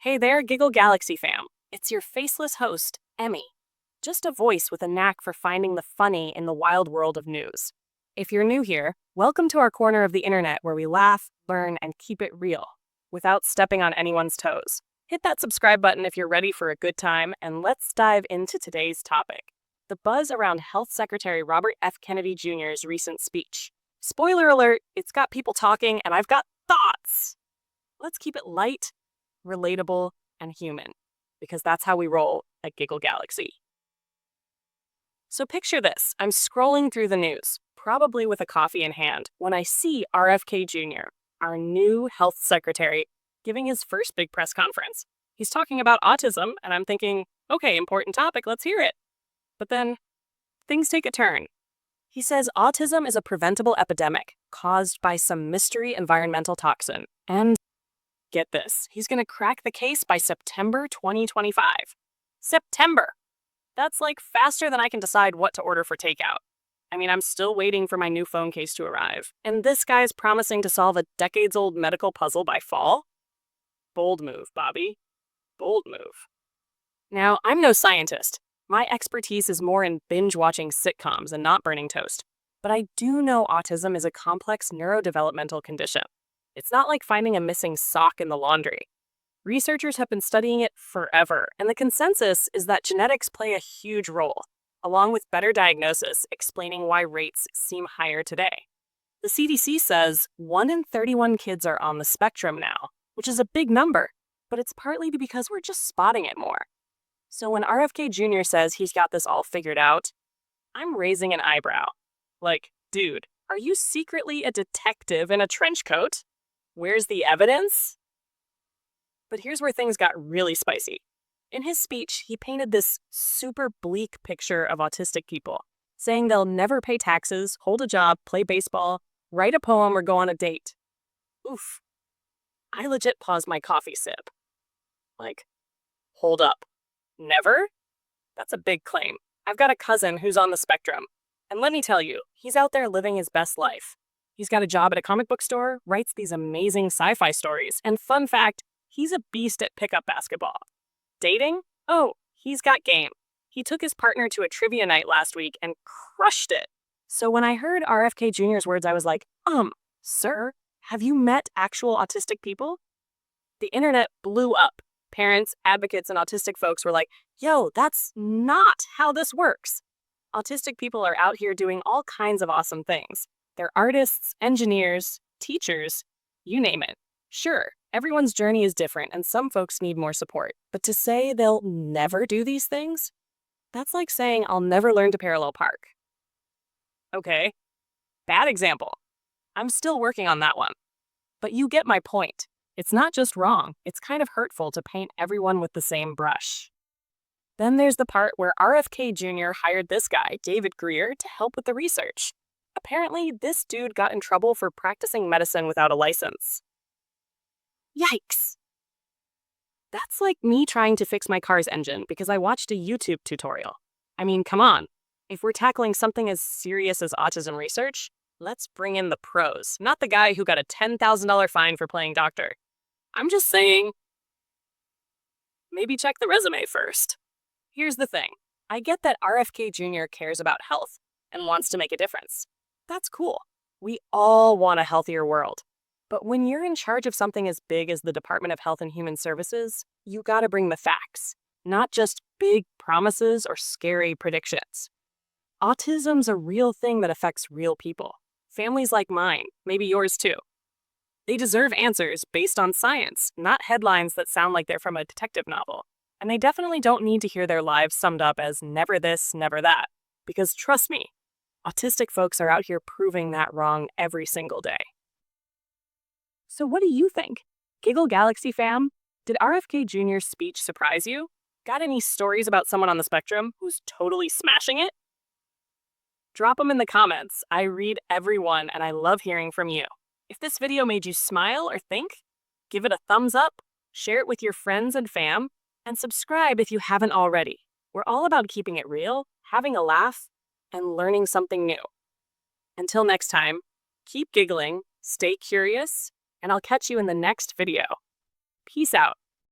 Hey there, Giggle Galaxy fam. It's your faceless host, Emmy. Just a voice with a knack for finding the funny in the wild world of news. If you're new here, welcome to our corner of the internet where we laugh, learn, and keep it real, without stepping on anyone's toes. Hit that subscribe button if you're ready for a good time, and let's dive into today's topic. The buzz around Health Secretary Robert F. Kennedy Jr.'s recent speech. Spoiler alert, it's got people talking, and I've got thoughts. Let's keep it light, relatable, and human, because that's how we roll at Giggle Galaxy. So picture this. I'm scrolling through the news, probably with a coffee in hand, when I see RFK Jr., our new health secretary, giving his first big press conference. He's talking about autism, and I'm thinking, okay, important topic, let's hear it. But then, things take a turn. He says autism is a preventable epidemic caused by some mystery environmental toxin, and get this, he's going to crack the case by September 2025. September! That's like faster than I can decide what to order for takeout. I mean, I'm still waiting for my new phone case to arrive. And this guy's promising to solve a decades-old medical puzzle by fall? Bold move, Bobby. Bold move. Now, I'm no scientist. My expertise is more in binge-watching sitcoms and not burning toast. But I do know autism is a complex neurodevelopmental condition. It's not like finding a missing sock in the laundry. Researchers have been studying it forever, and the consensus is that genetics play a huge role, along with better diagnosis explaining why rates seem higher today. The CDC says 1 in 31 kids are on the spectrum now, which is a big number, but it's partly because we're just spotting it more. So when RFK Jr. says he's got this all figured out, I'm raising an eyebrow. Like, dude, are you secretly a detective in a trench coat? Where's the evidence? But here's where things got really spicy. In his speech, he painted this super bleak picture of autistic people, saying they'll never pay taxes, hold a job, play baseball, write a poem, or go on a date. Oof. I legit paused my coffee sip. Like, hold up. Never? That's a big claim. I've got a cousin who's on the spectrum, and let me tell you, he's out there living his best life. He's got a job at a comic book store, writes these amazing sci-fi stories, and fun fact, he's a beast at pickup basketball. Dating? Oh, he's got game. He took his partner to a trivia night last week and crushed it. So when I heard RFK Jr.'s words, I was like, sir, have you met actual autistic people? The internet blew up. Parents, advocates, and autistic folks were like, yo, that's not how this works. Autistic people are out here doing all kinds of awesome things. They're artists, engineers, teachers, you name it. Sure, everyone's journey is different and some folks need more support. But to say they'll never do these things? That's like saying I'll never learn to parallel park. Okay, bad example. I'm still working on that one. But you get my point. It's not just wrong, it's kind of hurtful to paint everyone with the same brush. Then there's the part where RFK Jr. hired this guy, David Greer, to help with the research. Apparently, this dude got in trouble for practicing medicine without a license. Yikes! That's like me trying to fix my car's engine because I watched a YouTube tutorial. I mean, come on. If we're tackling something as serious as autism research, let's bring in the pros, not the guy who got a $10,000 fine for playing doctor. I'm just saying, maybe check the resume first. Here's the thing. I get that RFK Jr. cares about health and wants to make a difference. That's cool. We all want a healthier world. But when you're in charge of something as big as the Department of Health and Human Services, you gotta bring the facts, not just big promises or scary predictions. Autism's a real thing that affects real people. Families like mine, maybe yours too. They deserve answers based on science, not headlines that sound like they're from a detective novel. And they definitely don't need to hear their lives summed up as never this, never that. Because trust me, autistic folks are out here proving that wrong every single day. So what do you think? Giggle Galaxy fam, did RFK Jr.'s speech surprise you? Got any stories about someone on the spectrum who's totally smashing it? Drop them in the comments. I read every one and I love hearing from you. If this video made you smile or think, give it a thumbs up, share it with your friends and fam, and subscribe if you haven't already. We're all about keeping it real, having a laugh, and learning something new. Until next time, keep giggling, stay curious, and I'll catch you in the next video. Peace out.